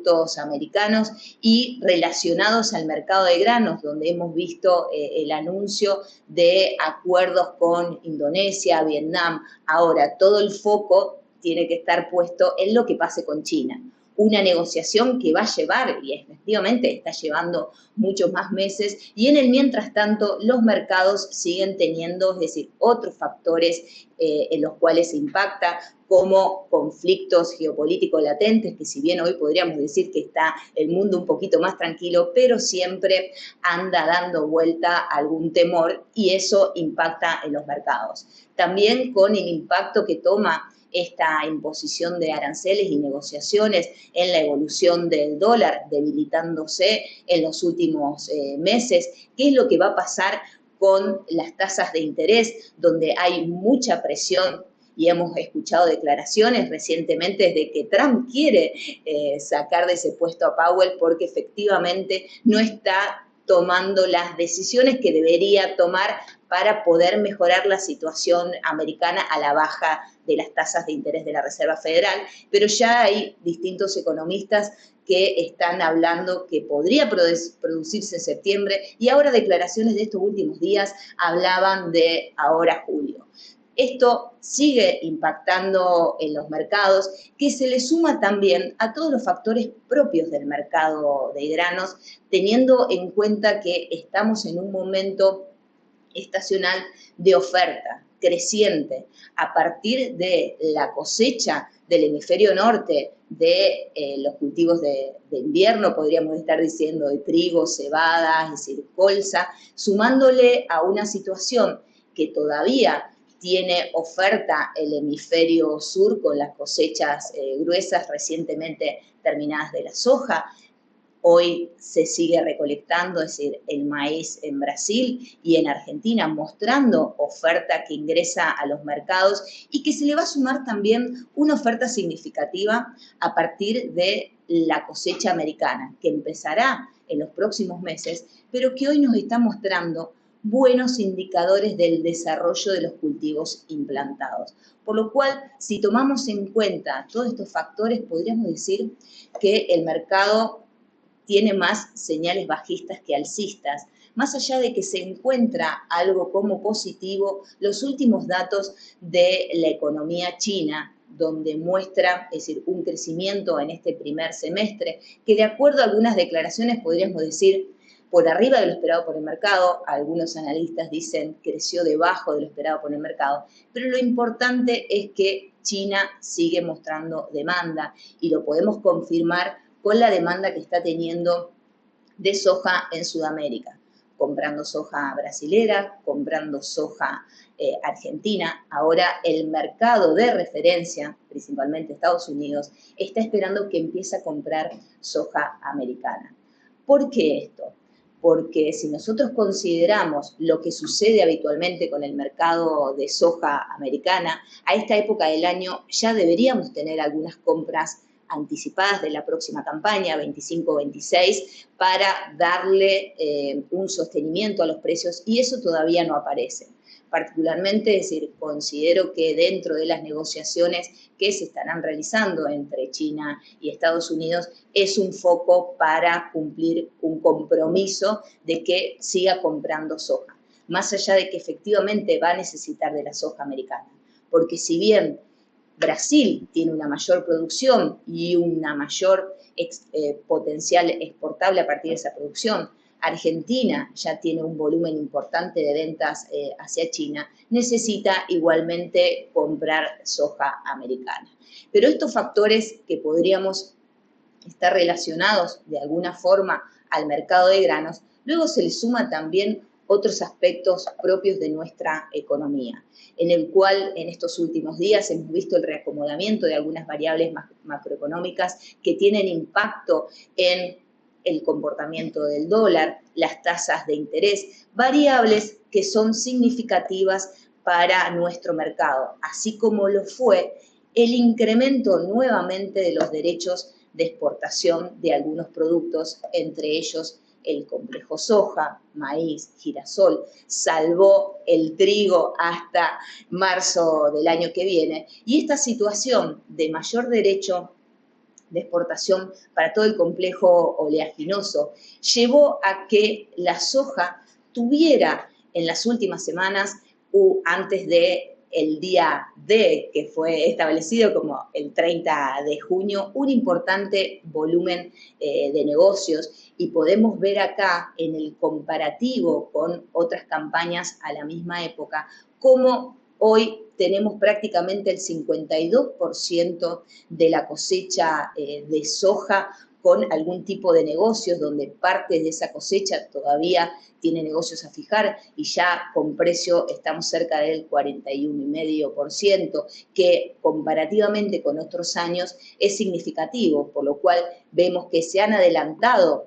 productos americanos y relacionados al mercado de granos, donde hemos visto el anuncio de acuerdos con Indonesia, Vietnam. Ahora, todo el foco tiene que estar puesto en lo que pase con China. Una negociación que va a llevar, y efectivamente está llevando muchos más meses, y en el mientras tanto los mercados siguen teniendo, es decir, otros factores en los cuales se impacta, como conflictos geopolíticos latentes, que si bien hoy podríamos decir que está el mundo un poquito más tranquilo, pero siempre anda dando vuelta algún temor y eso impacta en los mercados. También con el impacto que toma esta imposición de aranceles y negociaciones en la evolución del dólar, debilitándose en los últimos meses. ¿Qué es lo que va a pasar con las tasas de interés, donde hay mucha presión? Y hemos escuchado declaraciones recientemente de que Trump quiere sacar de ese puesto a Powell porque efectivamente no está tomando las decisiones que debería tomar para poder mejorar la situación americana a la baja de las tasas de interés de la Reserva Federal, pero ya hay distintos economistas que están hablando que podría producirse en septiembre, y ahora declaraciones de estos últimos días hablaban de ahora julio. Esto sigue impactando en los mercados, que se le suma también a todos los factores propios del mercado de granos, teniendo en cuenta que estamos en un momento estacional de oferta creciente a partir de la cosecha del hemisferio norte de los cultivos de invierno, podríamos estar diciendo de trigo, cebada, es decir, colza, sumándole a una situación que todavía tiene oferta el hemisferio sur con las cosechas gruesas recientemente terminadas de la soja. Hoy se sigue recolectando, es decir, el maíz en Brasil y en Argentina, mostrando oferta que ingresa a los mercados y que se le va a sumar también una oferta significativa a partir de la cosecha americana, que empezará en los próximos meses, pero que hoy nos está mostrando buenos indicadores del desarrollo de los cultivos implantados. Por lo cual, si tomamos en cuenta todos estos factores, podríamos decir que el mercado tiene más señales bajistas que alcistas, más allá de que se encuentra algo como positivo los últimos datos de la economía china, donde muestra, es decir, un crecimiento en este primer semestre, que de acuerdo a algunas declaraciones podríamos decir por arriba de lo esperado por el mercado, algunos analistas dicen creció debajo de lo esperado por el mercado, pero lo importante es que China sigue mostrando demanda y lo podemos confirmar con la demanda que está teniendo de soja en Sudamérica, comprando soja brasilera, comprando soja argentina. Ahora el mercado de referencia, principalmente Estados Unidos, está esperando que empiece a comprar soja americana. ¿Por qué esto? Porque si nosotros consideramos lo que sucede habitualmente con el mercado de soja americana, a esta época del año ya deberíamos tener algunas compras anticipadas de la próxima campaña, 25-26, para darle un sostenimiento a los precios, y eso todavía no aparece. Particularmente, es decir, considero que dentro de las negociaciones que se estarán realizando entre China y Estados Unidos es un foco para cumplir un compromiso de que siga comprando soja, más allá de que efectivamente va a necesitar de la soja americana, porque si bien Brasil tiene una mayor producción y una mayor potencial exportable a partir de esa producción, Argentina ya tiene un volumen importante de ventas hacia China, necesita igualmente comprar soja americana. Pero estos factores que podríamos estar relacionados de alguna forma al mercado de granos, luego se le suma también otros aspectos propios de nuestra economía, en el cual en estos últimos días hemos visto el reacomodamiento de algunas variables macroeconómicas que tienen impacto en el comportamiento del dólar, las tasas de interés, variables que son significativas para nuestro mercado, así como lo fue el incremento nuevamente de los derechos de exportación de algunos productos, entre ellos el complejo soja, maíz, girasol, salvó el trigo hasta marzo del año que viene. Y esta situación de mayor derecho de exportación para todo el complejo oleaginoso, llevó a que la soja tuviera en las últimas semanas, antes de el día D, que fue establecido como el 30 de junio, un importante volumen de negocios, y podemos ver acá en el comparativo con otras campañas a la misma época, cómo hoy tenemos prácticamente el 52% de la cosecha de soja con algún tipo de negocios, donde parte de esa cosecha todavía tiene negocios a fijar y ya con precio estamos cerca del 41,5%, que comparativamente con otros años es significativo, por lo cual vemos que se han adelantado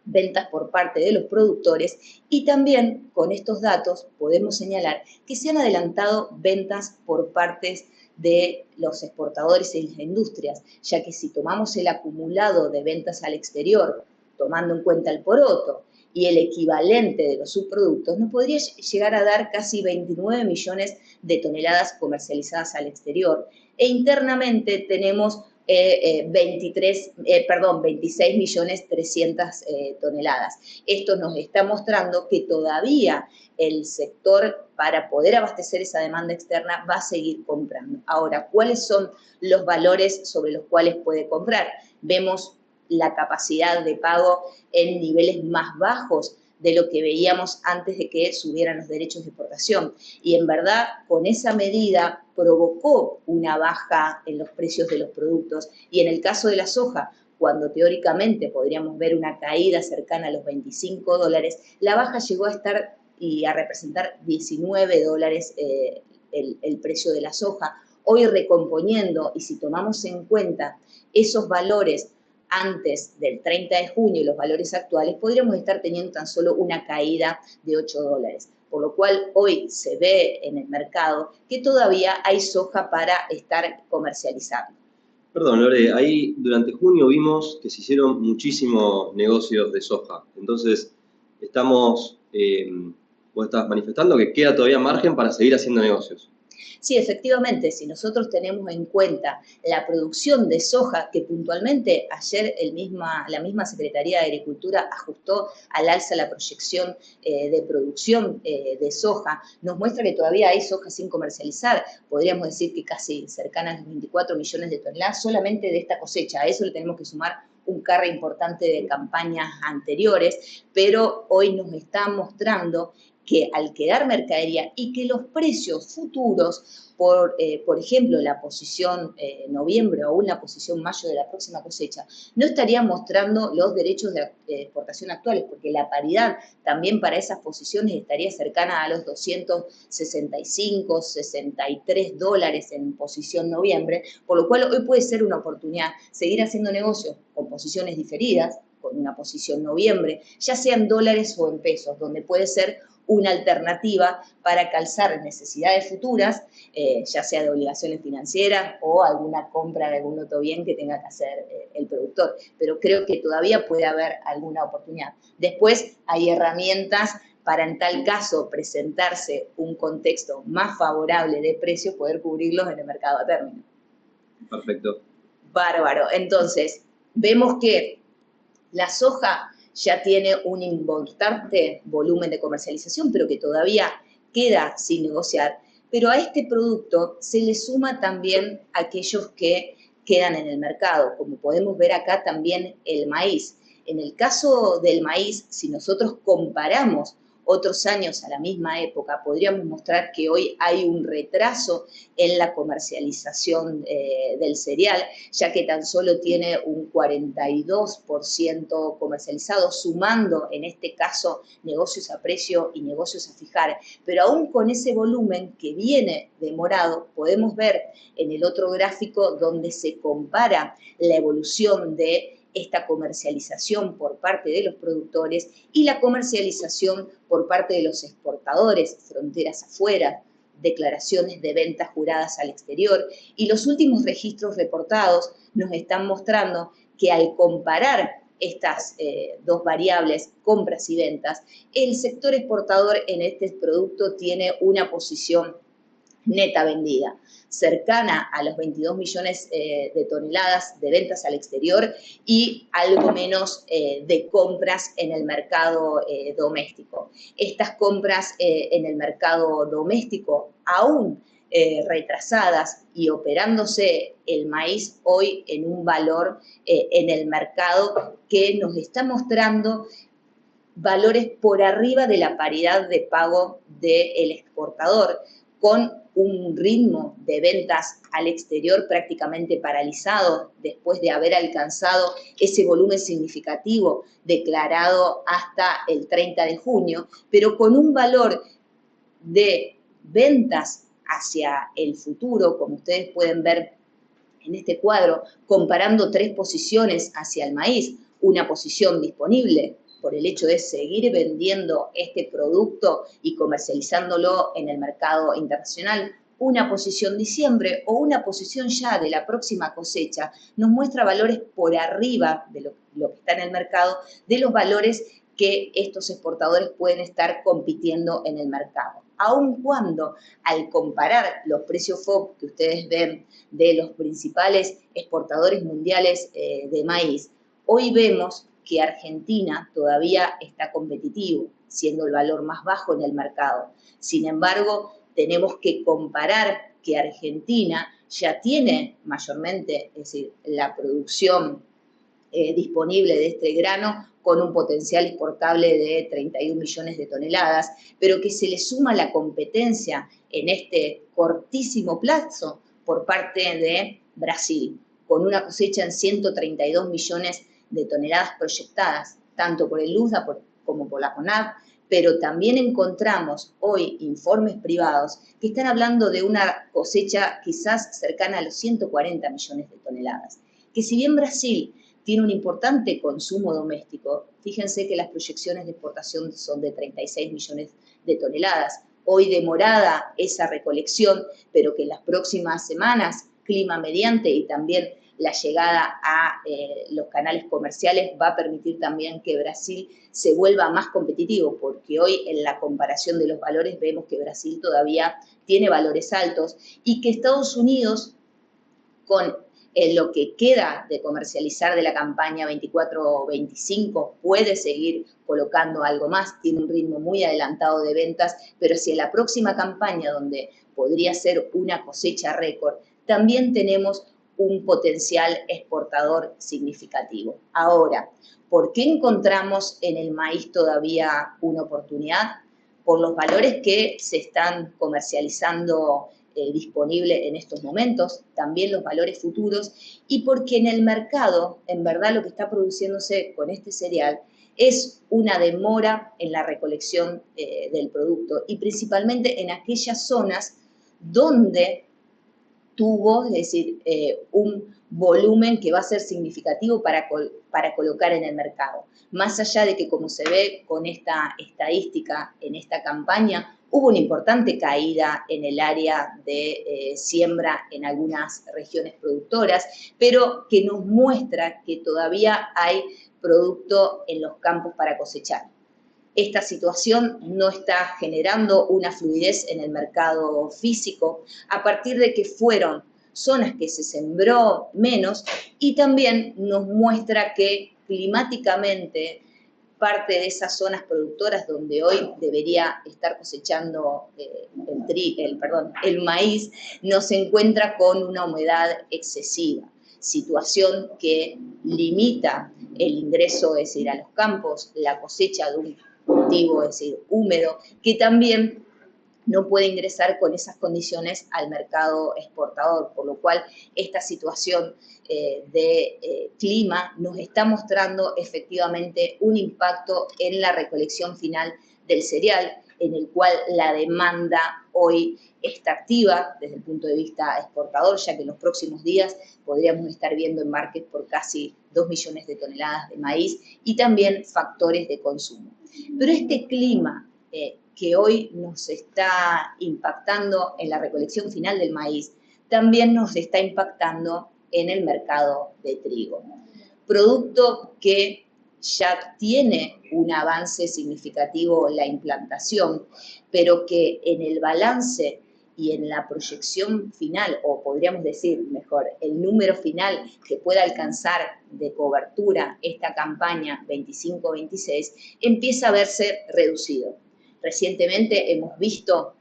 ventas por parte de los productores, y también con estos datos podemos señalar que se han adelantado ventas por parte de los exportadores y las industrias, ya que si tomamos el acumulado de ventas al exterior, tomando en cuenta el poroto y el equivalente de los subproductos, nos podría llegar a dar casi 29 millones de toneladas comercializadas al exterior. E internamente tenemos 26.300.000 toneladas. Esto nos está mostrando que todavía el sector, para poder abastecer esa demanda externa, va a seguir comprando. Ahora, ¿cuáles son los valores sobre los cuales puede comprar? Vemos la capacidad de pago en niveles más bajos de lo que veíamos antes de que subieran los derechos de exportación. Y en verdad, con esa medida provocó una baja en los precios de los productos. Y en el caso de la soja, cuando teóricamente podríamos ver una caída cercana a los $25, la baja llegó a estar y a representar $19 el precio de la soja. Hoy recomponiendo, y si tomamos en cuenta esos valores antes del 30 de junio y los valores actuales, podríamos estar teniendo tan solo una caída de $8. Por lo cual hoy se ve en el mercado que todavía hay soja para estar comercializando. Perdón, Lore, ahí durante junio vimos que se hicieron muchísimos negocios de soja. Entonces, vos estabas manifestando que queda todavía margen para seguir haciendo negocios. Sí, efectivamente, si nosotros tenemos en cuenta la producción de soja, que puntualmente ayer la misma Secretaría de Agricultura ajustó al alza la proyección de producción de soja, nos muestra que todavía hay soja sin comercializar. Podríamos decir que casi cercana a los 24 millones de toneladas solamente de esta cosecha. A eso le tenemos que sumar un carry importante de campañas anteriores, pero hoy nos está mostrando que al quedar mercadería y que los precios futuros, por ejemplo, la posición noviembre o aún la posición mayo de la próxima cosecha, no estarían mostrando los derechos de exportación actuales, porque la paridad también para esas posiciones estaría cercana a los 265, $63 en posición noviembre, por lo cual hoy puede ser una oportunidad seguir haciendo negocios con posiciones diferidas, con una posición noviembre, ya sea en dólares o en pesos, donde puede ser una alternativa para calzar necesidades futuras, ya sea de obligaciones financieras o alguna compra de algún otro bien que tenga que hacer el productor. Pero creo que todavía puede haber alguna oportunidad. Después hay herramientas para, en tal caso, presentarse un contexto más favorable de precios, poder cubrirlos en el mercado a término. Perfecto. Bárbaro. Entonces, vemos que la soja ya tiene un importante volumen de comercialización, pero que todavía queda sin negociar. Pero a este producto se le suma también aquellos que quedan en el mercado, como podemos ver acá también el maíz. En el caso del maíz, si nosotros comparamos otros años a la misma época, podríamos mostrar que hoy hay un retraso en la comercialización del cereal, ya que tan solo tiene un 42% comercializado, sumando en este caso negocios a precio y negocios a fijar. Pero aún con ese volumen que viene demorado, podemos ver en el otro gráfico donde se compara la evolución de esta comercialización por parte de los productores y la comercialización por parte de los exportadores, fronteras afuera, declaraciones de ventas juradas al exterior, y los últimos registros reportados nos están mostrando que al comparar estas dos variables, compras y ventas, el sector exportador en este producto tiene una posición neta vendida, cercana a los 22 millones de toneladas de ventas al exterior y algo menos de compras en el mercado doméstico. Estas compras en el mercado doméstico, aún retrasadas y operándose el maíz hoy en un valor en el mercado que nos está mostrando valores por arriba de la paridad de pago del exportador, con un ritmo de ventas al exterior prácticamente paralizado después de haber alcanzado ese volumen significativo declarado hasta el 30 de junio, pero con un valor de ventas hacia el futuro, como ustedes pueden ver en este cuadro, comparando tres posiciones hacia el maíz, una posición disponible por el hecho de seguir vendiendo este producto y comercializándolo en el mercado internacional, una posición diciembre o una posición ya de la próxima cosecha, nos muestra valores por arriba de lo que está en el mercado, de los valores que estos exportadores pueden estar compitiendo en el mercado. Aun cuando, al comparar los precios FOB que ustedes ven de los principales exportadores mundiales de maíz, hoy vemos que Argentina todavía está competitivo, siendo el valor más bajo en el mercado. Sin embargo, tenemos que comparar que Argentina ya tiene mayormente, es decir, la producción disponible de este grano con un potencial exportable de 31 millones de toneladas, pero que se le suma la competencia en este cortísimo plazo por parte de Brasil, con una cosecha en 132 millones de toneladas proyectadas, tanto por el USDA como por la CONAB, pero también encontramos hoy informes privados que están hablando de una cosecha quizás cercana a los 140 millones de toneladas, que si bien Brasil tiene un importante consumo doméstico, fíjense que las proyecciones de exportación son de 36 millones de toneladas, hoy demorada esa recolección, pero que en las próximas semanas, clima mediante y también la llegada a los canales comerciales va a permitir también que Brasil se vuelva más competitivo, porque hoy en la comparación de los valores vemos que Brasil todavía tiene valores altos y que Estados Unidos, con lo que queda de comercializar de la campaña 24-25, puede seguir colocando algo más, tiene un ritmo muy adelantado de ventas, pero si en la próxima campaña, donde podría ser una cosecha récord, también tenemos un potencial exportador significativo. Ahora, ¿por qué encontramos en el maíz todavía una oportunidad? Por los valores que se están comercializando disponible en estos momentos, también los valores futuros, y porque en el mercado, en verdad, lo que está produciéndose con este cereal es una demora en la recolección del producto, y principalmente en aquellas zonas donde tuvo, es decir, un volumen que va a ser significativo para colocar en el mercado. Más allá de que, como se ve con esta estadística en esta campaña, hubo una importante caída en el área de siembra en algunas regiones productoras, pero que nos muestra que todavía hay producto en los campos para cosechar. Esta situación no está generando una fluidez en el mercado físico a partir de que fueron zonas que se sembró menos, y también nos muestra que climáticamente parte de esas zonas productoras donde hoy debería estar cosechando el maíz, no se encuentra con una humedad excesiva, situación que limita el ingreso, es decir, a los campos, la cosecha de un cultivo, es decir, húmedo, que también no puede ingresar con esas condiciones al mercado exportador, por lo cual esta situación de clima nos está mostrando efectivamente un impacto en la recolección final del cereal, en el cual la demanda hoy está activa desde el punto de vista exportador, ya que en los próximos días podríamos estar viendo embarques por casi 2 millones de toneladas de maíz y también factores de consumo. Pero este clima que hoy nos está impactando en la recolección final del maíz, también nos está impactando en el mercado de trigo. Producto que ya tiene un avance significativo en la implantación, pero que en el balance y en la proyección final, o podríamos decir mejor, el número final que pueda alcanzar de cobertura esta campaña 25-26, empieza a verse reducido. Recientemente hemos visto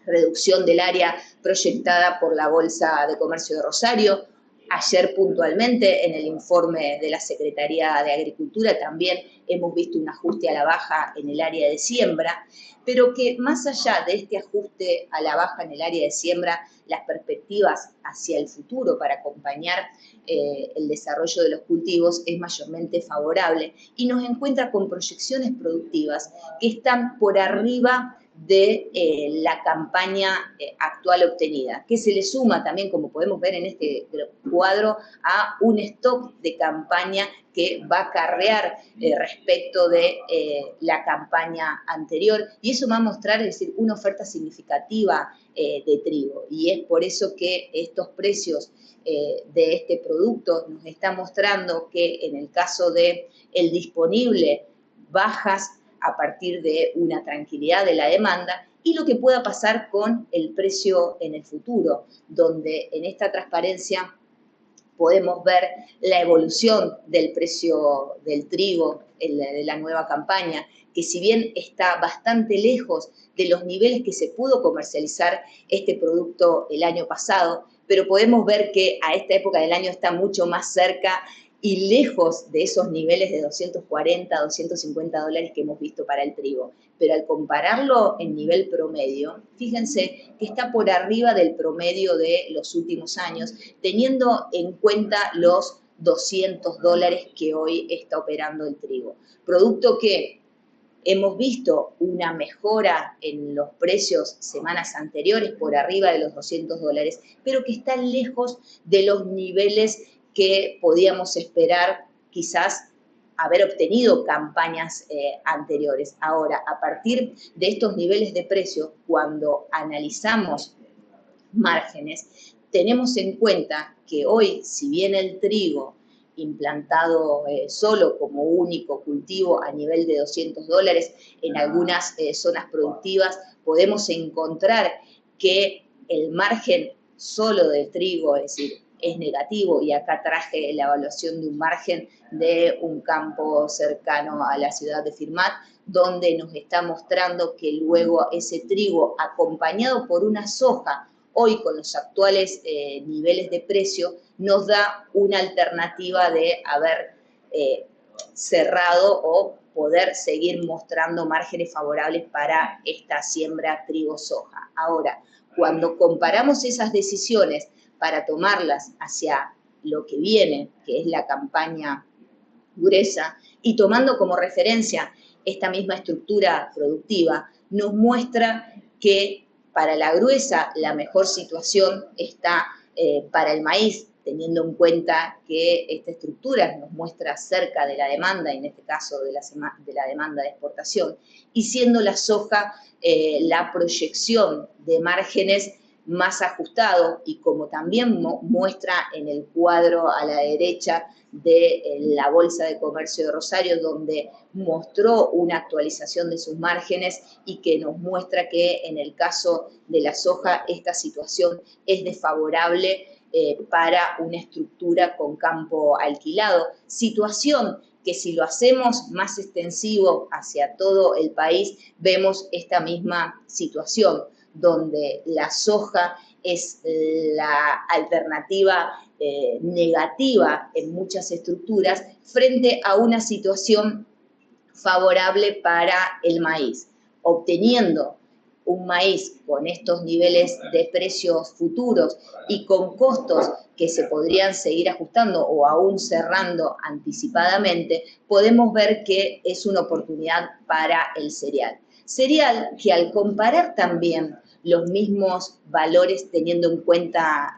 reducción del área proyectada por la Bolsa de Comercio de Rosario. Ayer puntualmente en el informe de la Secretaría de Agricultura también hemos visto un ajuste a la baja en el área de siembra, pero que más allá de este ajuste a la baja en el área de siembra, las perspectivas hacia el futuro para acompañar el desarrollo de los cultivos es mayormente favorable y nos encuentra con proyecciones productivas que están por arriba de la campaña actual obtenida, que se le suma también, como podemos ver en este cuadro, a un stock de campaña que va a acarrear respecto de la campaña anterior, y eso va a mostrar, es decir, una oferta significativa de trigo, y es por eso que estos precios de este producto nos están mostrando que en el caso de el disponible, bajas a partir de una tranquilidad de la demanda, y lo que pueda pasar con el precio en el futuro, donde en esta transparencia podemos ver la evolución del precio del trigo de la nueva campaña, que si bien está bastante lejos de los niveles que se pudo comercializar este producto el año pasado, pero podemos ver que a esta época del año está mucho más cerca y lejos de esos niveles de 240, 250 dólares que hemos visto para el trigo. Pero al compararlo en nivel promedio, fíjense que está por arriba del promedio de los últimos años, teniendo en cuenta los 200 dólares que hoy está operando el trigo. Producto que hemos visto una mejora en los precios semanas anteriores por arriba de los 200 dólares, pero que está lejos de los niveles que podíamos esperar quizás haber obtenido campañas anteriores. Ahora, a partir de estos niveles de precio, cuando analizamos márgenes, tenemos en cuenta que hoy, si bien el trigo implantado solo como único cultivo a nivel de 200 dólares, en algunas zonas productivas podemos encontrar que el margen solo del trigo, es decir, es negativo, y acá traje la evaluación de un margen de un campo cercano a la ciudad de Firmat, donde nos está mostrando que luego ese trigo, acompañado por una soja, hoy con los actuales niveles de precio, nos da una alternativa de haber cerrado o poder seguir mostrando márgenes favorables para esta siembra trigo-soja. Ahora, cuando comparamos esas decisiones para tomarlas hacia lo que viene, que es la campaña gruesa, y tomando como referencia esta misma estructura productiva, nos muestra que para la gruesa la mejor situación está para el maíz, teniendo en cuenta que esta estructura nos muestra cerca de la demanda, en este caso de la demanda de exportación, y siendo la soja la proyección de márgenes más ajustado, y como también muestra en el cuadro a la derecha de la Bolsa de Comercio de Rosario, donde mostró una actualización de sus márgenes y que nos muestra que en el caso de la soja esta situación es desfavorable para una estructura con campo alquilado, situación que si lo hacemos más extensivo hacia todo el país, vemos esta misma situación, donde la soja es la alternativa negativa en muchas estructuras frente a una situación favorable para el maíz, obteniendo un maíz con estos niveles de precios futuros y con costos que se podrían seguir ajustando o aún cerrando anticipadamente, podemos ver que es una oportunidad para el cereal. Cereal que al comparar también los mismos valores teniendo en cuenta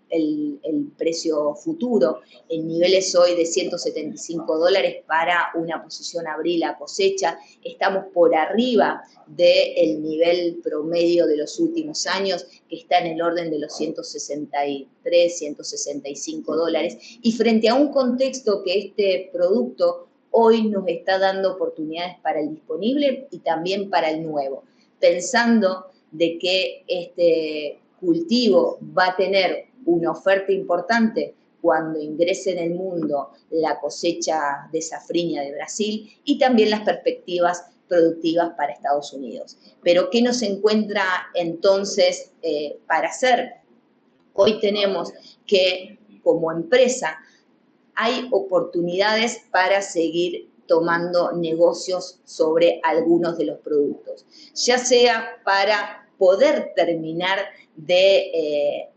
el precio futuro, en niveles hoy de 175 dólares para una posición abril a cosecha, estamos por arriba del nivel promedio de los últimos años, que está en el orden de los 163, 165 dólares, y frente a un contexto que este producto hoy nos está dando oportunidades para el disponible y también para el nuevo, pensando de que este cultivo va a tener una oferta importante cuando ingrese en el mundo la cosecha de safriña de Brasil y también las perspectivas productivas para Estados Unidos. Pero ¿qué nos encuentra entonces para hacer? Hoy tenemos que, como empresa, hay oportunidades para seguir tomando negocios sobre algunos de los productos, ya sea para poder terminar de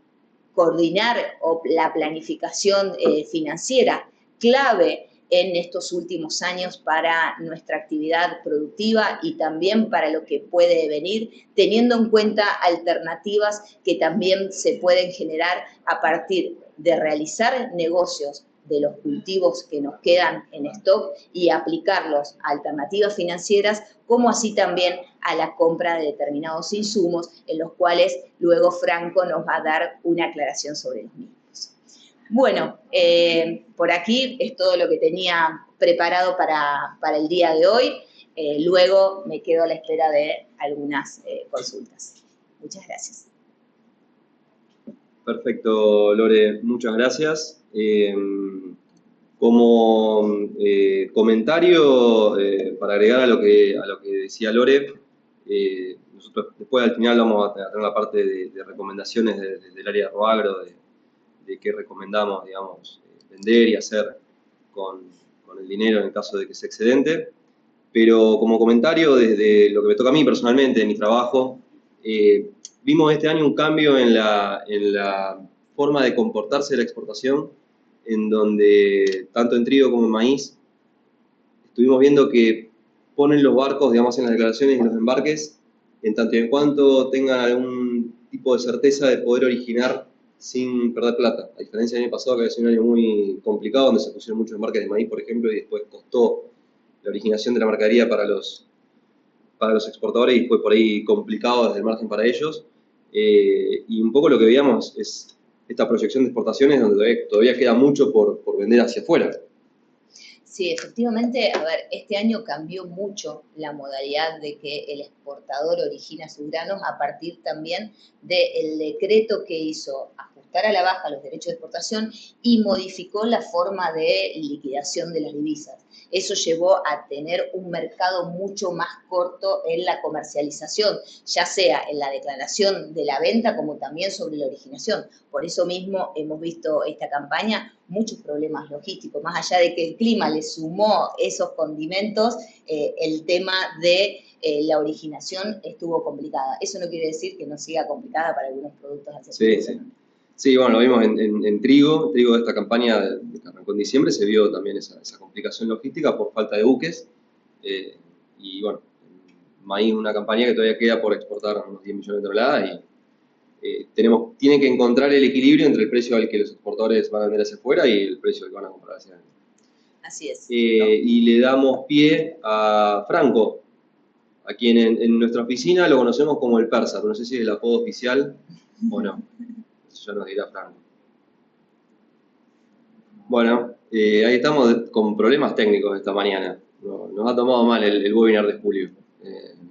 coordinar la planificación financiera, clave en estos últimos años para nuestra actividad productiva y también para lo que puede venir, teniendo en cuenta alternativas que también se pueden generar a partir de realizar negocios de los cultivos que nos quedan en stock y aplicarlos a alternativas financieras, como así también a la compra de determinados insumos, en los cuales luego Franco nos va a dar una aclaración sobre los mismos. Bueno, por aquí es todo lo que tenía preparado para el día de hoy. Luego me quedo a la espera de algunas consultas. Muchas gracias. Perfecto, Lore, muchas gracias. Como comentario, para agregar a lo que decía Lore, nosotros después al final vamos a tener la parte de recomendaciones del área de Roagro, de qué recomendamos, digamos, vender y hacer con el dinero en el caso de que sea excedente. Pero como comentario, desde lo que me toca a mí personalmente, en mi trabajo, vimos este año un cambio en la forma de comportarse de la exportación, en donde tanto en trigo como en maíz estuvimos viendo que ponen los barcos, digamos, en las declaraciones y los embarques, en tanto y en cuanto tengan algún tipo de certeza de poder originar sin perder plata. A diferencia del año pasado, que había sido un año muy complicado, donde se pusieron muchos embarques de maíz, por ejemplo, y después costó la originación de la mercadería para los exportadores y fue por ahí complicado desde el margen para ellos. Y un poco lo que veíamos es esta proyección de exportaciones donde todavía queda mucho por vender hacia afuera. Sí, efectivamente, a ver, este año cambió mucho la modalidad de que el exportador origina sus granos a partir también del decreto que hizo ajustar a la baja los derechos de exportación y modificó la forma de liquidación de las divisas. Eso llevó a tener un mercado mucho más corto en la comercialización, ya sea en la declaración de la venta como también sobre la originación. Por eso mismo hemos visto esta campaña muchos problemas logísticos, más allá de que el clima le sumó esos condimentos, el tema de la originación estuvo complicada. Eso no quiere decir que no siga complicada para algunos productos hacia sí, sí. Sí, bueno, lo vimos en trigo de esta campaña que arrancó en diciembre, se vio también esa complicación logística por falta de buques, y bueno, maíz una campaña que todavía queda por exportar unos 10 millones de toneladas y tienen que encontrar el equilibrio entre el precio al que los exportadores van a vender hacia afuera y el precio al que van a comprar hacia adentro. Así es. Y le damos pie a Franco, a quien en nuestra oficina lo conocemos como el Persa, pero no sé si es el apodo oficial o no. Eso ya nos dirá Franco. Bueno, ahí estamos con problemas técnicos esta mañana. Nos ha tomado mal el webinar de Julio.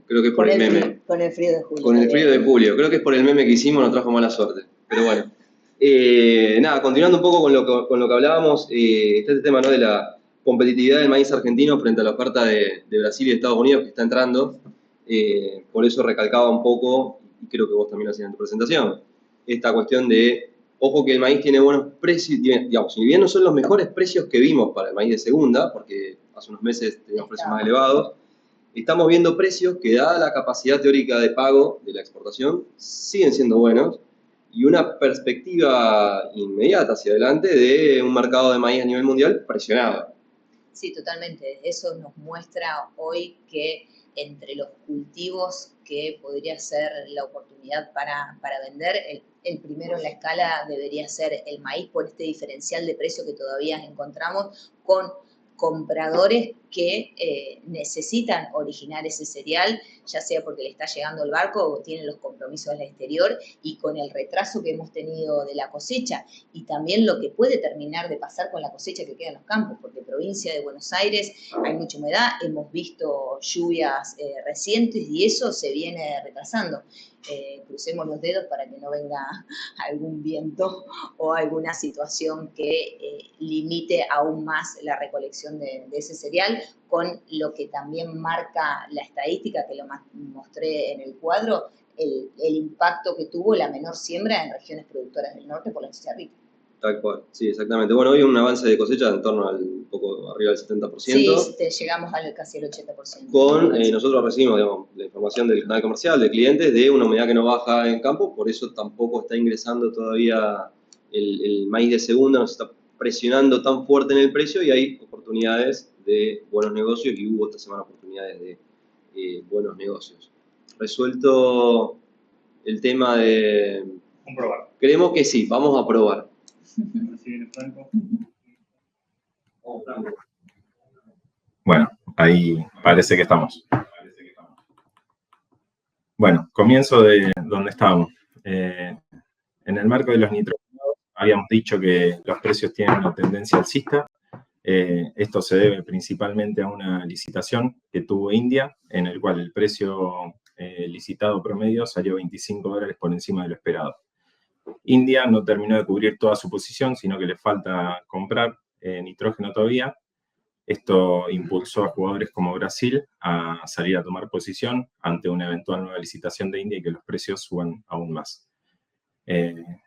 Creo que es por el meme. Con el frío de julio. Con el frío de julio. Creo que es por el meme que hicimos, nos trajo mala suerte. Pero bueno. Nada, continuando un poco con lo que hablábamos, está este tema, ¿no?, de la competitividad del maíz argentino frente a la oferta de Brasil y de Estados Unidos que está entrando. Por eso recalcaba un poco, y creo que vos también lo hacías en tu presentación, esta cuestión de, ojo que el maíz tiene buenos precios, digamos, si bien no son los mejores precios que vimos para el maíz de segunda, porque hace unos meses teníamos precios más elevados, estamos viendo precios que, dada la capacidad teórica de pago de la exportación, siguen siendo buenos, y una perspectiva inmediata hacia adelante de un mercado de maíz a nivel mundial presionado. Sí, totalmente. Eso nos muestra hoy que entre los cultivos que podría ser la oportunidad para vender, el primero en la escala debería ser el maíz por este diferencial de precio que todavía encontramos con compradores que necesitan originar ese cereal, ya sea porque le está llegando el barco o tienen los compromisos al exterior, y con el retraso que hemos tenido de la cosecha y también lo que puede terminar de pasar con la cosecha que queda en los campos, porque en provincia de Buenos Aires hay mucha humedad, hemos visto lluvias recientes y eso se viene retrasando. crucemos los dedos para que no venga algún viento o alguna situación que limite aún más la recolección de ese cereal, con lo que también marca la estadística, que lo mostré en el cuadro, el impacto que tuvo la menor siembra en regiones productoras del norte por la chicharrita. Tal cual, sí, exactamente. Bueno, hoy un avance de cosecha en torno al poco arriba del 70%. Sí, llegamos casi al 80%. Nosotros recibimos, digamos, la información del canal comercial, de clientes, de una humedad que no baja en campo, por eso tampoco está ingresando todavía el maíz de segunda, nos está presionando tan fuerte en el precio y hay oportunidades de buenos negocios y hubo esta semana oportunidades de buenos negocios. Resuelto el tema de... Comprobar. Creemos que sí, vamos a probar. Bueno, ahí parece que estamos. Bueno, comienzo de donde estábamos. En el marco de los nitrógenos habíamos dicho que los precios tienen una tendencia alcista. Esto se debe principalmente a una licitación que tuvo India, en el cual el precio licitado promedio salió $25 por encima de lo esperado. India no terminó de cubrir toda su posición, sino que le falta comprar nitrógeno todavía. Esto impulsó a jugadores como Brasil a salir a tomar posición ante una eventual nueva licitación de India y que los precios suban aún más. En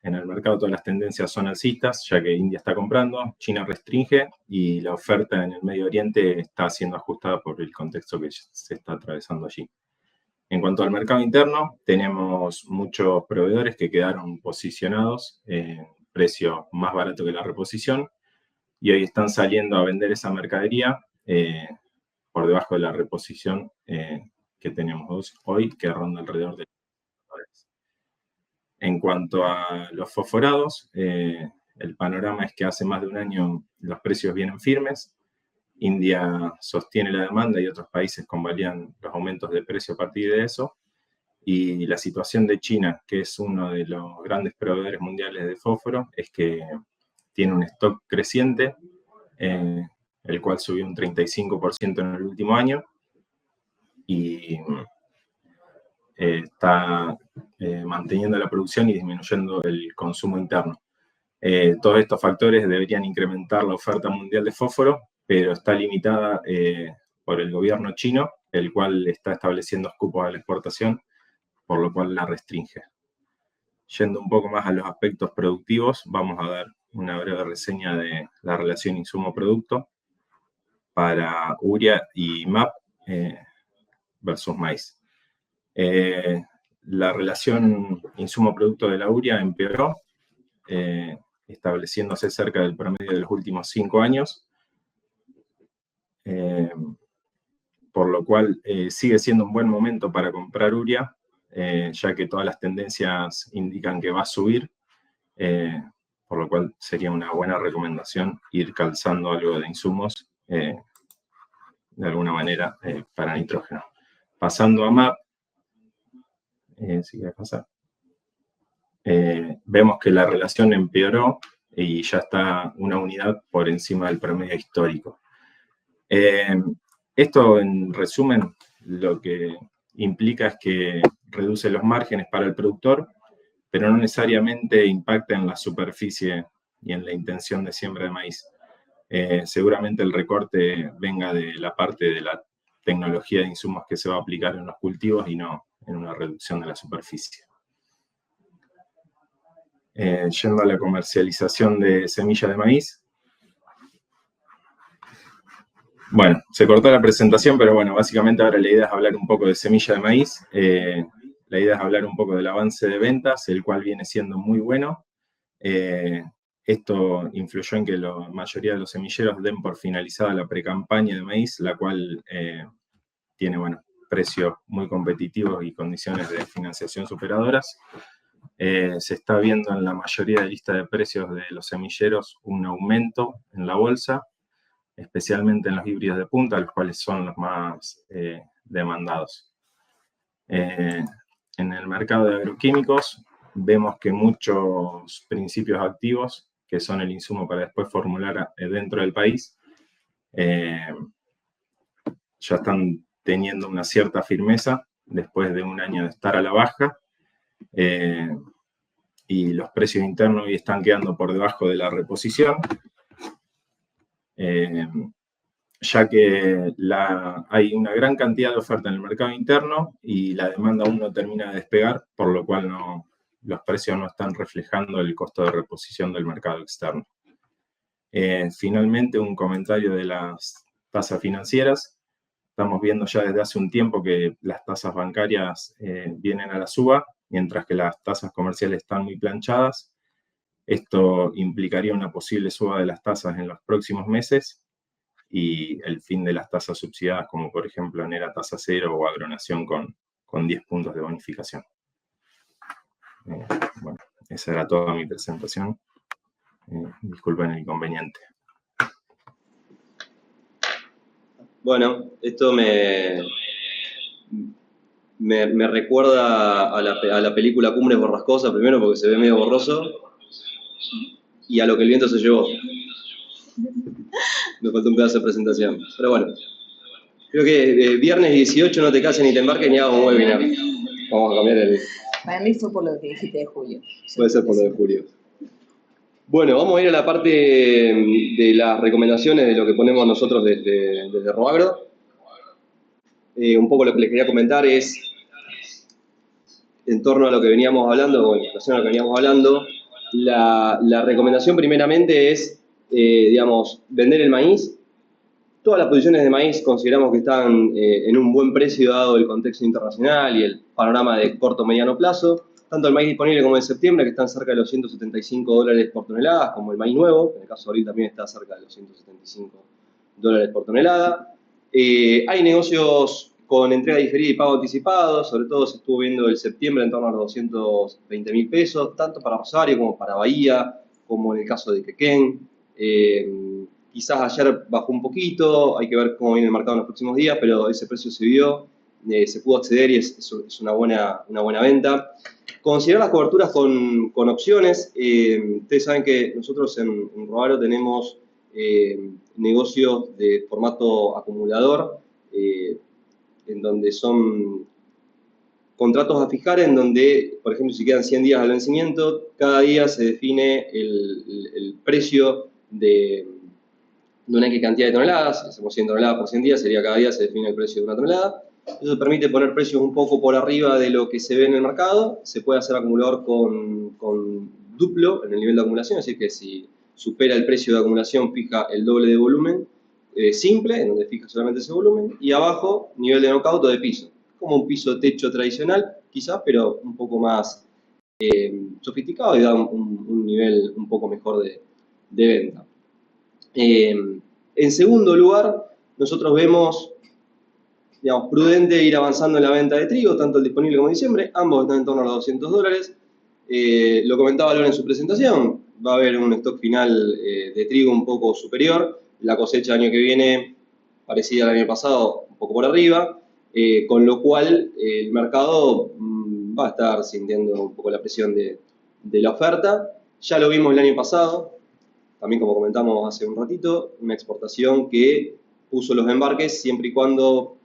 el mercado todas las tendencias son alcistas, ya que India está comprando, China restringe y la oferta en el Medio Oriente está siendo ajustada por el contexto que se está atravesando allí. En cuanto al mercado interno, tenemos muchos proveedores que quedaron posicionados en precio más barato que la reposición y hoy están saliendo a vender esa mercadería por debajo de la reposición que tenemos hoy, que ronda alrededor de $1. En cuanto a los fosforados, el panorama es que hace más de un año los precios vienen firmes. India sostiene la demanda y otros países convalían los aumentos de precio a partir de eso. Y la situación de China, que es uno de los grandes proveedores mundiales de fósforo, es que tiene un stock creciente, el cual subió un 35% en el último año y está manteniendo la producción y disminuyendo el consumo interno. Todos estos factores deberían incrementar la oferta mundial de fósforo, pero está limitada por el gobierno chino, el cual está estableciendo cupos a la exportación, por lo cual la restringe. Yendo un poco más a los aspectos productivos, vamos a dar una breve reseña de la relación insumo-producto para urea y MAP versus maíz. La relación insumo-producto de la urea empeoró, estableciéndose cerca del promedio de los últimos 5 años, por lo cual sigue siendo un buen momento para comprar urea, ya que todas las tendencias indican que va a subir, por lo cual sería una buena recomendación ir calzando algo de insumos de alguna manera para nitrógeno. Pasando a MAP, si quieres pasar. Vemos que la relación empeoró y ya está una unidad por encima del promedio histórico. Esto, en resumen, lo que implica es que reduce los márgenes para el productor, pero no necesariamente impacta en la superficie y en la intención de siembra de maíz. Seguramente el recorte venga de la parte de la tecnología de insumos que se va a aplicar en los cultivos y no en una reducción de la superficie. Yendo a la comercialización de semillas de maíz. Bueno, se cortó la presentación, pero bueno, básicamente ahora la idea es hablar un poco de semilla de maíz. La idea es hablar un poco del avance de ventas, el cual viene siendo muy bueno. Esto influyó en que la mayoría de los semilleros den por finalizada la precampaña de maíz, la cual tiene, bueno, precios muy competitivos y condiciones de financiación superadoras. Se está viendo en la mayoría de listas de precios de los semilleros un aumento en la bolsa, especialmente en los híbridos de punta, los cuales son los más demandados. En el mercado de agroquímicos vemos que muchos principios activos, que son el insumo para después formular dentro del país, ya están teniendo una cierta firmeza después de un año de estar a la baja, y los precios internos hoy están quedando por debajo de la reposición, ya que hay una gran cantidad de oferta en el mercado interno y la demanda aún no termina de despegar, por lo cual los precios no están reflejando el costo de reposición del mercado externo. Finalmente, un comentario de las tasas financieras. Estamos viendo ya desde hace un tiempo que las tasas bancarias vienen a la suba, mientras que las tasas comerciales están muy planchadas. Esto implicaría una posible suba de las tasas en los próximos meses y el fin de las tasas subsidiadas, como por ejemplo Enera tasa cero o Agronación con 10 puntos de bonificación. Bueno, esa era toda mi presentación. Disculpen el inconveniente. Bueno, esto me recuerda a la película Cumbres Borrascosas, primero porque se ve medio borroso, y a lo que el viento se llevó. Me faltó un pedazo de presentación. Pero bueno, creo que viernes 18 no te cases ni te embarques ni hagas un webinar. Vamos a cambiar el... Para mí fue por lo que dijiste de Julio. Puede ser por lo de Julio. Bueno, vamos a ir a la parte de las recomendaciones de lo que ponemos nosotros desde RoAgro. Un poco lo que les quería comentar es, en torno a lo que veníamos hablando, o en relación a lo que veníamos hablando, la recomendación primeramente es, digamos, vender el maíz. Todas las posiciones de maíz consideramos que están en un buen precio dado el contexto internacional y el panorama de corto o mediano plazo. Tanto el maíz disponible como el de septiembre, que están cerca de los $175 por tonelada, como el maíz nuevo, que en el caso de abril también está cerca de los $175 por tonelada. Hay negocios con entrega diferida y pago anticipado, sobre todo se estuvo viendo el septiembre en torno a los 220.000 pesos, tanto para Rosario como para Bahía, como en el caso de Quequén. Quizás ayer bajó un poquito, hay que ver cómo viene el mercado en los próximos días, pero ese precio se vio, se pudo acceder y es una buena venta. Considerar las coberturas con opciones. Ustedes saben que nosotros en RoAgro tenemos negocios de formato acumulador, en donde son contratos a fijar, en donde, por ejemplo, si quedan 100 días al vencimiento, cada día se define el precio de una X cantidad de toneladas. Si hacemos 100 toneladas por 100 días, sería cada día se define el precio de una tonelada. Eso permite poner precios un poco por arriba de lo que se ve en el mercado. Se puede hacer acumulador con duplo en el nivel de acumulación, es decir, que si supera el precio de acumulación, fija el doble de volumen simple, en donde fija solamente ese volumen, y abajo, nivel de knockout o de piso. Como un piso techo tradicional, quizás, pero un poco más sofisticado y da un nivel un poco mejor de venta. En segundo lugar, nosotros vemos, digamos, prudente ir avanzando en la venta de trigo, tanto el disponible como el diciembre, ambos están en torno a los $200. Lo comentaba Lore en su presentación, va a haber un stock final de trigo un poco superior, la cosecha del año que viene parecida al año pasado, un poco por arriba, con lo cual el mercado va a estar sintiendo un poco la presión de la oferta. Ya lo vimos el año pasado, también como comentamos hace un ratito, una exportación que puso los embarques siempre y cuando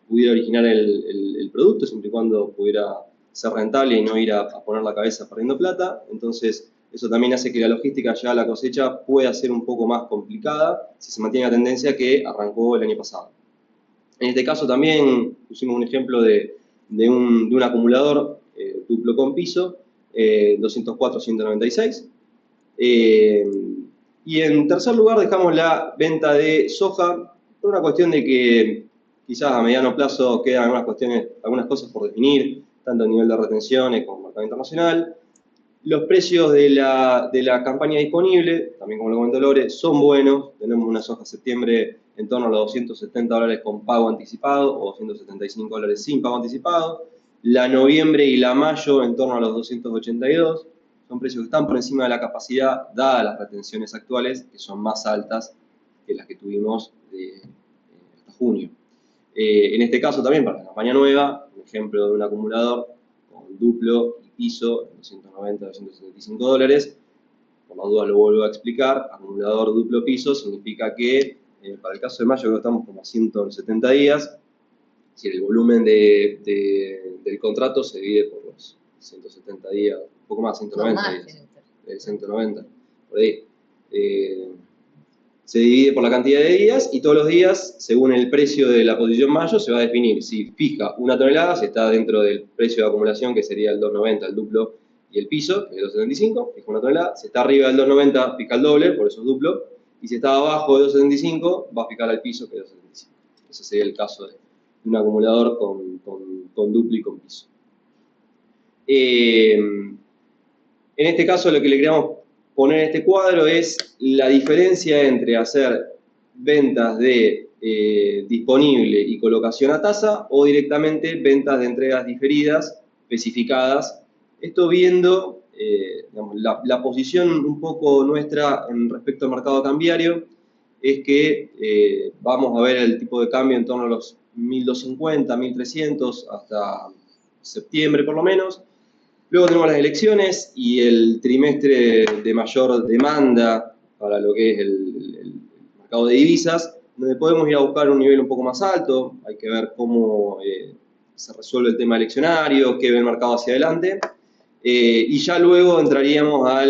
pudiera originar el producto, siempre y cuando pudiera ser rentable y no ir a poner la cabeza perdiendo plata. Entonces, eso también hace que la logística ya a la cosecha pueda ser un poco más complicada si se mantiene la tendencia que arrancó el año pasado. En este caso también pusimos un ejemplo de un acumulador duplo con piso, 204-196. Y en tercer lugar dejamos la venta de soja por una cuestión de que quizás a mediano plazo quedan algunas cosas por definir, tanto a nivel de retenciones como mercado internacional. Los precios de la campaña disponible, también como lo comentó Lore, son buenos. Tenemos una soja septiembre en torno a los $270 con pago anticipado o $275 sin pago anticipado. La noviembre y la mayo en torno a los 282. Son precios que están por encima de la capacidad, dadas las retenciones actuales, que son más altas que las que tuvimos hasta junio. En este caso también, para la campaña nueva, un ejemplo de un acumulador con duplo y piso, en $290-$275. Por la duda lo vuelvo a explicar. Acumulador duplo piso significa que, para el caso de mayo, que estamos como a 170 días, decir, el volumen del contrato se divide por los 170 días, un poco más, 190 días, 190, por ahí. Se divide por la cantidad de días y todos los días, según el precio de la posición mayo, se va a definir si fija 1 tonelada, si está dentro del precio de acumulación, que sería el 2.90, el duplo, y el piso, que es el 2.75, fija 1 tonelada. Si está arriba del 2.90, fija el doble, por eso es duplo. Y si está abajo de 2.75, va a fijar al piso, que es 2.75. Ese sería el caso de un acumulador con duplo y con piso. En este caso, lo que le queremos poner en este cuadro es la diferencia entre hacer ventas de disponible y colocación a tasa o directamente ventas de entregas diferidas, especificadas. Esto viendo digamos, la posición un poco nuestra en respecto al mercado cambiario es que vamos a ver el tipo de cambio en torno a los 1.250, 1.300 hasta septiembre por lo menos. Luego tenemos las elecciones y el trimestre de mayor demanda para lo que es el mercado de divisas, donde podemos ir a buscar un nivel un poco más alto. Hay que ver cómo se resuelve el tema eleccionario, qué ve el mercado hacia adelante. Y ya luego entraríamos a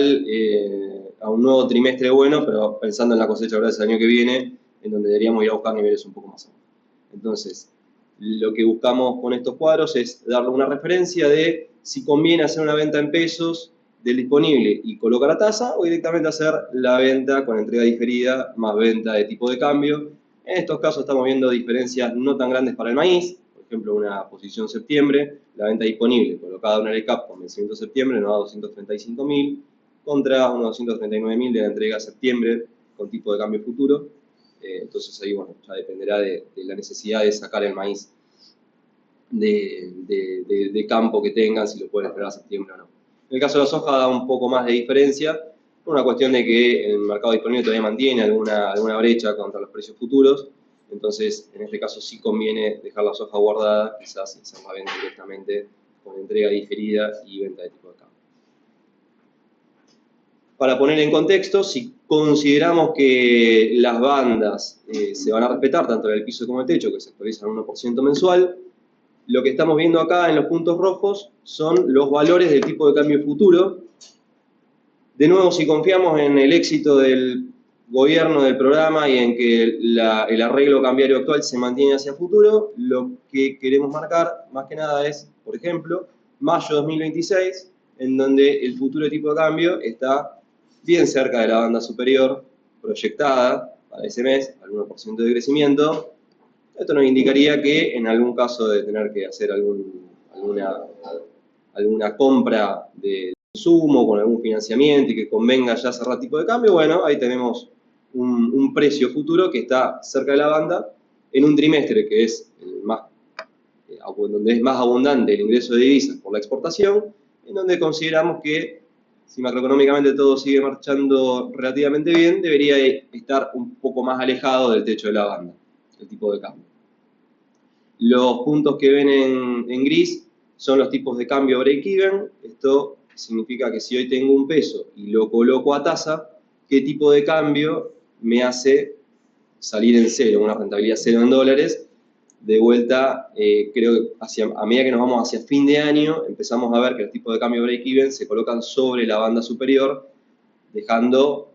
un nuevo trimestre bueno, pero pensando en la cosecha del año que viene, en donde deberíamos ir a buscar niveles un poco más altos. Entonces, lo que buscamos con estos cuadros es darle una referencia de si conviene hacer una venta en pesos del disponible y colocar la tasa o directamente hacer la venta con entrega diferida más venta de tipo de cambio. En estos casos estamos viendo diferencias no tan grandes para el maíz. Por ejemplo, una posición septiembre, la venta disponible colocada en el ECAP con vencimiento de septiembre nos da 235.000 contra unos 239.000 de la entrega septiembre con tipo de cambio futuro. Entonces ahí, bueno, ya dependerá de la necesidad de sacar el maíz de campo que tengan, si lo pueden esperar a septiembre o no. En el caso de la soja da un poco más de diferencia, una cuestión de que el mercado disponible todavía mantiene alguna brecha contra los precios futuros, entonces en este caso sí conviene dejar la soja guardada, quizás hacer la venta directamente con entrega diferida y venta de tipo de cambio. Para poner en contexto, si consideramos que las bandas se van a respetar, tanto en el piso como el techo, que se actualizan 1% mensual, lo que estamos viendo acá en los puntos rojos son los valores del tipo de cambio futuro. De nuevo, si confiamos en el éxito del gobierno, del programa y en que el arreglo cambiario actual se mantiene hacia futuro, lo que queremos marcar más que nada es, por ejemplo, mayo 2026, en donde el futuro de tipo de cambio está bien cerca de la banda superior proyectada para ese mes, al 1% de crecimiento. Esto nos indicaría que en algún caso de tener que hacer alguna compra de insumo con algún financiamiento y que convenga ya cerrar tipo de cambio, bueno, ahí tenemos un precio futuro que está cerca de la banda en un trimestre que es donde es más abundante el ingreso de divisas por la exportación, en donde consideramos que si macroeconómicamente todo sigue marchando relativamente bien, debería estar un poco más alejado del techo de la banda, el tipo de cambio. Los puntos que ven en gris son los tipos de cambio break-even. Esto significa que si hoy tengo un peso y lo coloco a tasa, ¿qué tipo de cambio me hace salir en cero, una rentabilidad cero en dólares? De vuelta, creo que a medida que nos vamos hacia fin de año, empezamos a ver que los tipos de cambio break-even se colocan sobre la banda superior, dejando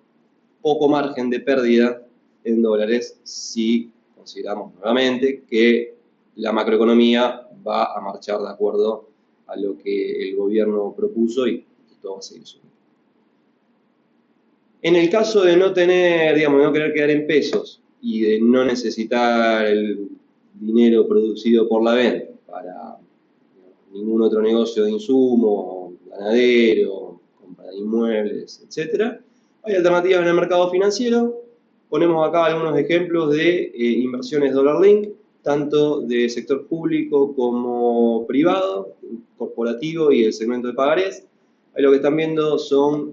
poco margen de pérdida en dólares si consideramos nuevamente que la macroeconomía va a marchar de acuerdo a lo que el gobierno propuso y todo va a seguir subiendo. En el caso de no tener, digamos, de no querer quedar en pesos y de no necesitar el dinero producido por la venta para ningún otro negocio de insumo, ganadero, compra de inmuebles, etc., hay alternativas en el mercado financiero. Ponemos acá algunos ejemplos de inversiones Dollar Link, tanto de sector público como privado, corporativo y el segmento de pagarés. Ahí lo que están viendo son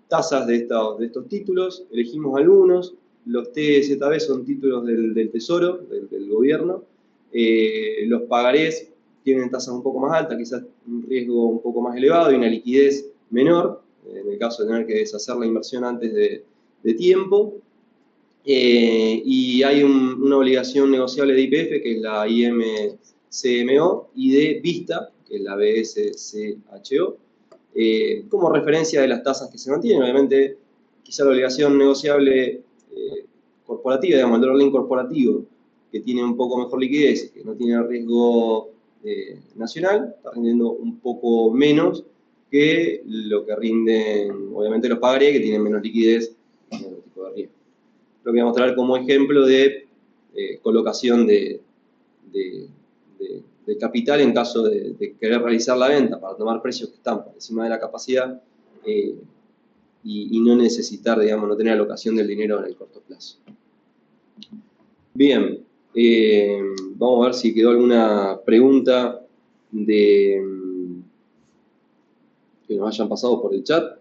tasas de estos títulos, elegimos algunos. Los TZB son títulos del Tesoro, del gobierno. Los pagarés tienen tasas un poco más altas, quizás un riesgo un poco más elevado y una liquidez menor, en el caso de tener que deshacer la inversión antes de tiempo. Y hay una obligación negociable de YPF, que es la IMCMO, y de Vista, que es la BSCHO, como referencia de las tasas que se mantienen. Obviamente, quizá la obligación negociable corporativa, digamos, el dollar link corporativo, que tiene un poco mejor liquidez, que no tiene riesgo nacional, está rindiendo un poco menos que lo que rinden, obviamente, los pagaré, que tienen menos liquidez y otro tipo de riesgo. Lo que voy a mostrar como ejemplo de colocación de capital en caso de querer realizar la venta para tomar precios que están por encima de la capacidad y no necesitar, digamos, no tener alocación del dinero en el corto plazo. Bien, vamos a ver si quedó alguna pregunta que nos hayan pasado por el chat.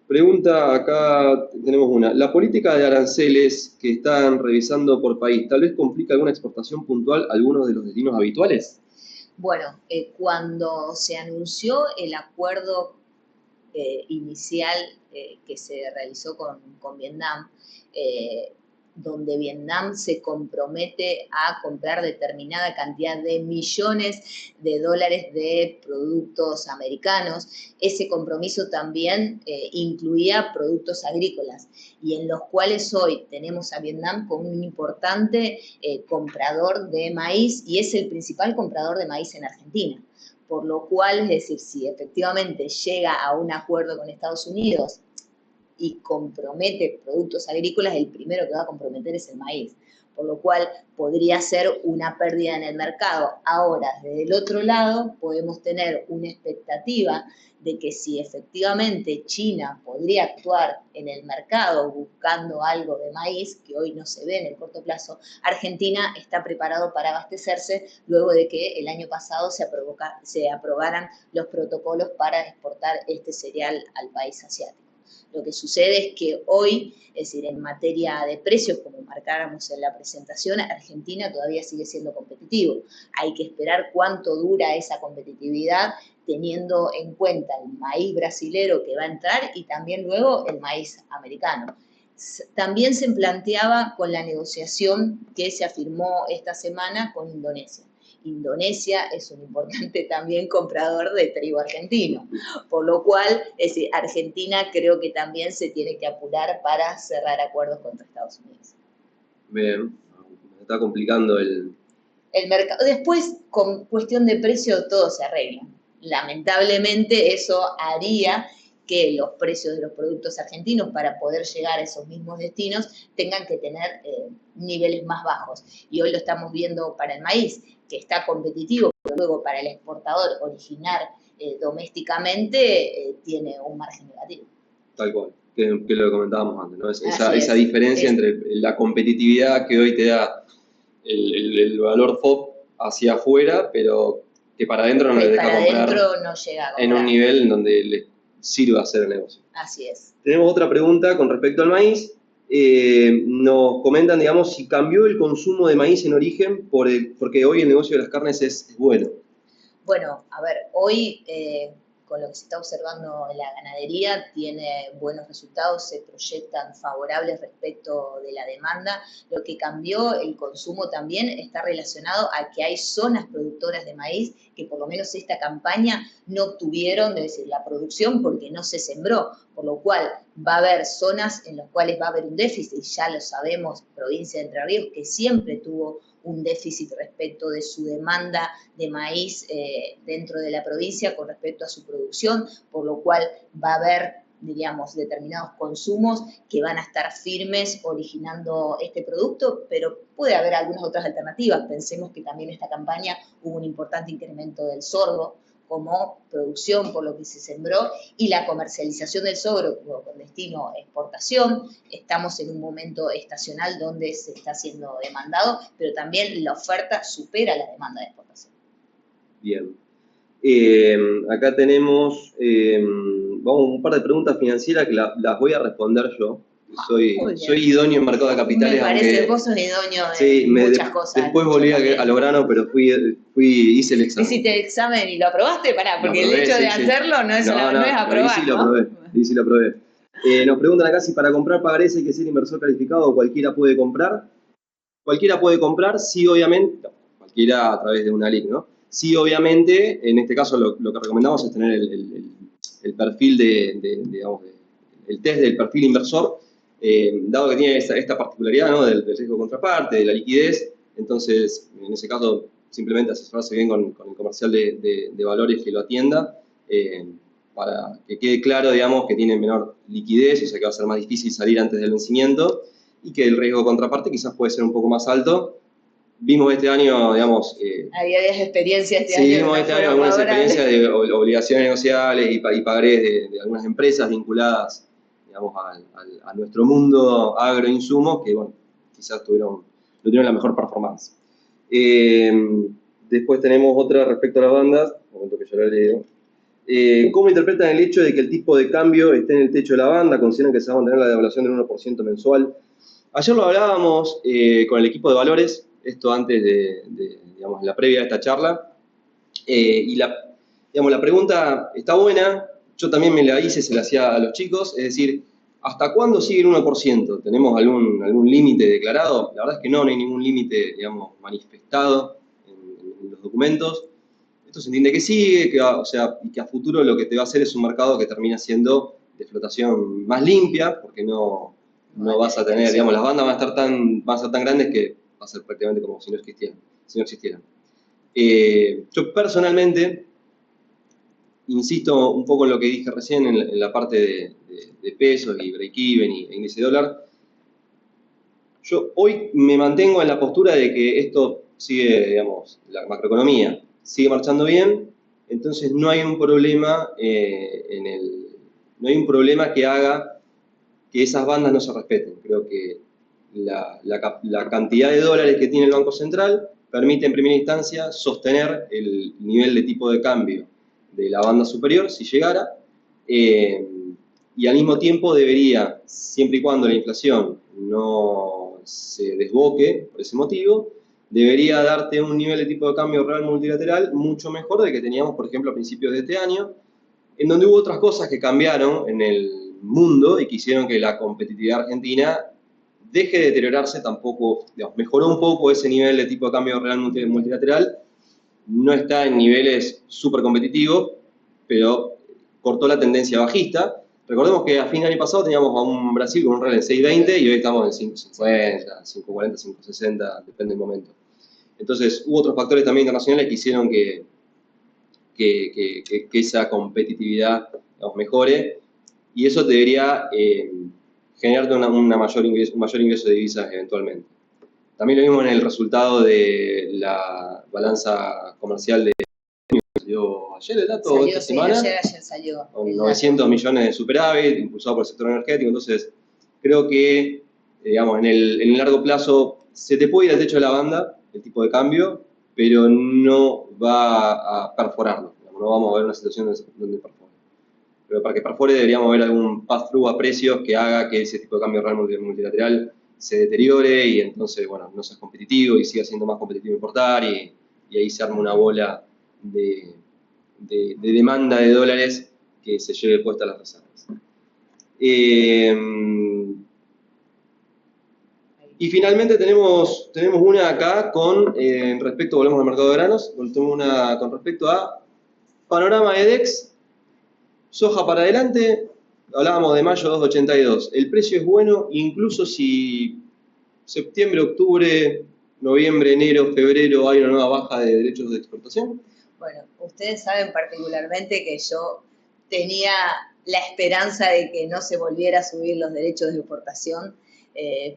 Pregunta acá, tenemos una. ¿La política de aranceles que están revisando por país tal vez complica alguna exportación puntual a algunos de los destinos habituales? Bueno, cuando se anunció el acuerdo inicial que se realizó con Vietnam, donde Vietnam se compromete a comprar determinada cantidad de millones de dólares de productos americanos. Ese compromiso también incluía productos agrícolas, y en los cuales hoy tenemos a Vietnam como un importante comprador de maíz, y es el principal comprador de maíz en Argentina. Por lo cual, es decir, si efectivamente llega a un acuerdo con Estados Unidos y compromete productos agrícolas, el primero que va a comprometer es el maíz, por lo cual podría ser una pérdida en el mercado. Ahora, desde el otro lado, podemos tener una expectativa de que si efectivamente China podría actuar en el mercado buscando algo de maíz, que hoy no se ve en el corto plazo, Argentina está preparado para abastecerse luego de que el año pasado se aprobaran los protocolos para exportar este cereal al país asiático. Lo que sucede es que hoy, es decir, en materia de precios, como marcáramos en la presentación, Argentina todavía sigue siendo competitivo. Hay que esperar cuánto dura esa competitividad, teniendo en cuenta el maíz brasilero que va a entrar y también luego el maíz americano. También se planteaba con la negociación que se afirmó esta semana con Indonesia. Indonesia es un importante también comprador de trigo argentino, por lo cual, es decir, Argentina creo que también se tiene que apurar para cerrar acuerdos contra Estados Unidos. Bien, se está complicando el mercado. Después, con cuestión de precio, todo se arregla. Lamentablemente, eso haría que los precios de los productos argentinos para poder llegar a esos mismos destinos tengan que tener niveles más bajos. Y hoy lo estamos viendo para el maíz, que está competitivo, pero luego para el exportador originar domésticamente tiene un margen negativo. Tal cual, que lo comentábamos antes, ¿no? Esa diferencia entre la competitividad que hoy te da el valor FOB hacia afuera, pero que para adentro no le deja comprar no llega a comprar en un nivel en donde le sirva hacer el negocio. Así es. Tenemos otra pregunta con respecto al maíz. Nos comentan, digamos, si cambió el consumo de maíz en origen porque hoy el negocio de las carnes es bueno. Bueno, a ver, hoy con lo que se está observando en la ganadería tiene buenos resultados, se proyectan favorables respecto de la demanda. Lo que cambió el consumo también está relacionado a que hay zonas productoras de maíz que por lo menos esta campaña no obtuvieron, es decir, la producción porque no se sembró, por lo cual va a haber zonas en las cuales va a haber un déficit, ya lo sabemos, provincia de Entre Ríos, que siempre tuvo un déficit respecto de su demanda de maíz dentro de la provincia con respecto a su producción, por lo cual va a haber, diríamos, determinados consumos que van a estar firmes originando este producto, pero puede haber algunas otras alternativas. Pensemos que también esta campaña hubo un importante incremento del sorgo como producción por lo que se sembró y la comercialización del sorgo con destino a exportación. Estamos en un momento estacional donde se está siendo demandado, pero también la oferta supera la demanda de exportación. Bien. Acá tenemos un par de preguntas financieras que las voy a responder yo. Soy idóneo en mercado de capitales. Me parece que vos sos idóneo en muchas cosas. Después volví a lo grano, pero hice el examen. ¿Hiciste el examen y lo aprobaste? Porque el hecho de hacerlo no es aprobar, sí lo aprobé. Sí, lo probé. Nos preguntan acá si para comprar pagarés hay que ser inversor calificado o cualquiera puede comprar. Cualquiera puede comprar, sí, obviamente, no, cualquiera a través de una link, ¿no? Sí, obviamente, en este caso lo que recomendamos es tener el perfil digamos, el test del perfil inversor, dado que tiene esta particularidad, ¿no? Del riesgo contraparte, de la liquidez. Entonces, en ese caso, simplemente asesorarse bien con el comercial de valores que lo atienda, para que quede claro, digamos, que tiene menor liquidez, o sea que va a ser más difícil salir antes del vencimiento, y que el riesgo de contraparte quizás puede ser un poco más alto. Vimos este año, digamos... Había experiencias este sí, año. vimos este año algunas experiencias de obligaciones negociables y pagarés de algunas empresas vinculadas, digamos, a nuestro mundo agroinsumos, que, bueno, quizás no tuvieron la mejor performance. Después tenemos otra respecto a las bandas, un momento que yo la leo. ¿Cómo interpretan el hecho de que el tipo de cambio esté en el techo de la banda? ¿Consideran que se va a mantener la devaluación del 1% mensual? Ayer lo hablábamos con el equipo de valores, esto antes digamos, la previa de esta charla, y digamos, la pregunta está buena, yo también me la hice, se la hacía a los chicos, es decir, ¿hasta cuándo sigue el 1%? ¿Tenemos algún límite declarado? La verdad es que no hay ningún límite, digamos, manifestado en los documentos. Esto se entiende que sigue, y que a futuro lo que te va a hacer es un mercado que termina siendo de flotación más limpia, porque no vas a tener, digamos, las bandas van a ser tan grandes que va a ser prácticamente como si no existieran. Yo personalmente insisto un poco en lo que dije recién en la parte de pesos y break-even e índice dólar. Yo hoy me mantengo en la postura de que esto sigue, digamos, la macroeconomía sigue marchando bien, entonces no hay un problema no hay un problema que haga que esas bandas no se respeten. Creo que la cantidad de dólares que tiene el Banco Central permite en primera instancia sostener el nivel de tipo de cambio de la banda superior, si llegara, y al mismo tiempo debería, siempre y cuando la inflación no se desboque por ese motivo, debería darte un nivel de tipo de cambio real multilateral mucho mejor del que teníamos, por ejemplo, a principios de este año, en donde hubo otras cosas que cambiaron en el mundo y que hicieron que la competitividad argentina deje de deteriorarse. Tampoco, digamos, mejoró un poco ese nivel de tipo de cambio real multilateral, no está en niveles súper competitivos, pero cortó la tendencia bajista. Recordemos que a fin de año pasado teníamos a un Brasil con un real en 6.20 y hoy estamos en 5.50, 5.40, 5.60, depende del momento. Entonces hubo otros factores también internacionales que hicieron que esa competitividad, digamos, mejore, y eso debería generarte un mayor ingreso de divisas eventualmente. También lo vimos en el resultado de la balanza comercial de salió ayer el dato, salió, esta semana, ayer salió con 900 millones de superávit, impulsado por el sector energético. Entonces creo que, digamos, en el largo plazo se te puede ir al techo de la banda el tipo de cambio, pero no va a perforarlo. No vamos a ver una situación donde perfore. Pero para que perfore deberíamos ver algún pass-through a precios que haga que ese tipo de cambio real multilateral se deteriore y entonces, bueno, no seas competitivo y siga siendo más competitivo importar y ahí se arma una bola de demanda de dólares que se lleve puesta a las reservas. Y finalmente tenemos una acá volvemos al mercado de granos, tenemos una con respecto a panorama de DEX, soja para adelante, hablábamos de mayo 2.82, el precio es bueno, incluso si septiembre, octubre, noviembre, enero, febrero hay una nueva baja de derechos de exportación. Bueno, ustedes saben particularmente que yo tenía la esperanza de que no se volviera a subir los derechos de exportación,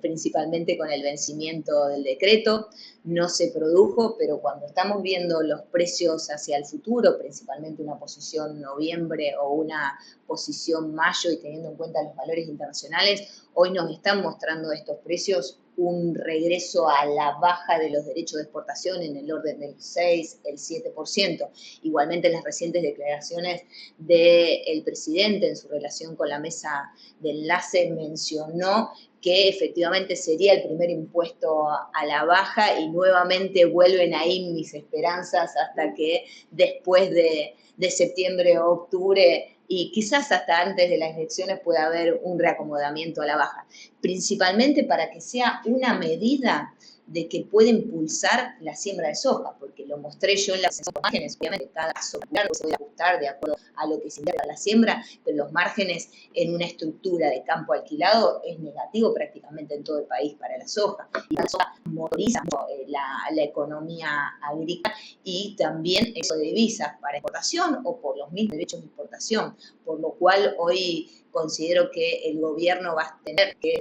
principalmente con el vencimiento del decreto. No se produjo, pero cuando estamos viendo los precios hacia el futuro, principalmente una posición noviembre o una posición mayo y teniendo en cuenta los valores internacionales, hoy nos están mostrando estos precios un regreso a la baja de los derechos de exportación en el orden del 6, el 7%. Igualmente en las recientes declaraciones del presidente en su relación con la mesa de enlace mencionó que efectivamente sería el primer impuesto a la baja y nuevamente vuelven ahí mis esperanzas hasta que después de septiembre o octubre y quizás hasta antes de las elecciones pueda haber un reacomodamiento a la baja, principalmente para que sea una medida de que puede impulsar la siembra de soja, porque lo mostré yo en las imágenes, obviamente cada caso se puede ajustar de acuerdo a lo que se invierta la siembra, pero los márgenes en una estructura de campo alquilado es negativo prácticamente en todo el país para la soja, y la soja motoriza la economía agrícola y también eso de divisas para exportación o por los mismos derechos de exportación, por lo cual hoy considero que el gobierno va a tener que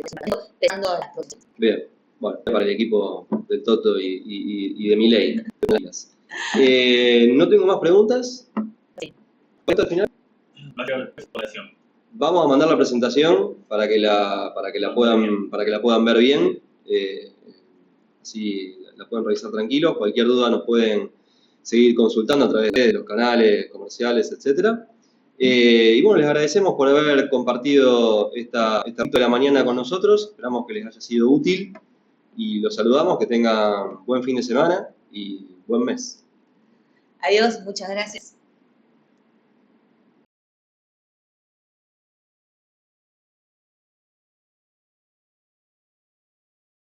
pensando en las próximas. Bien. Bueno, para el equipo del Toto y de Milei. No tengo más preguntas. ¿Esto al final? Vamos a mandar la presentación para que la puedan ver bien. Así la pueden revisar tranquilos. Cualquier duda nos pueden seguir consultando a través de los canales comerciales, etcétera. Y bueno, les agradecemos por haber compartido esta de la mañana con nosotros. Esperamos que les haya sido útil. Y los saludamos, que tengan buen fin de semana y buen mes. Adiós, muchas gracias.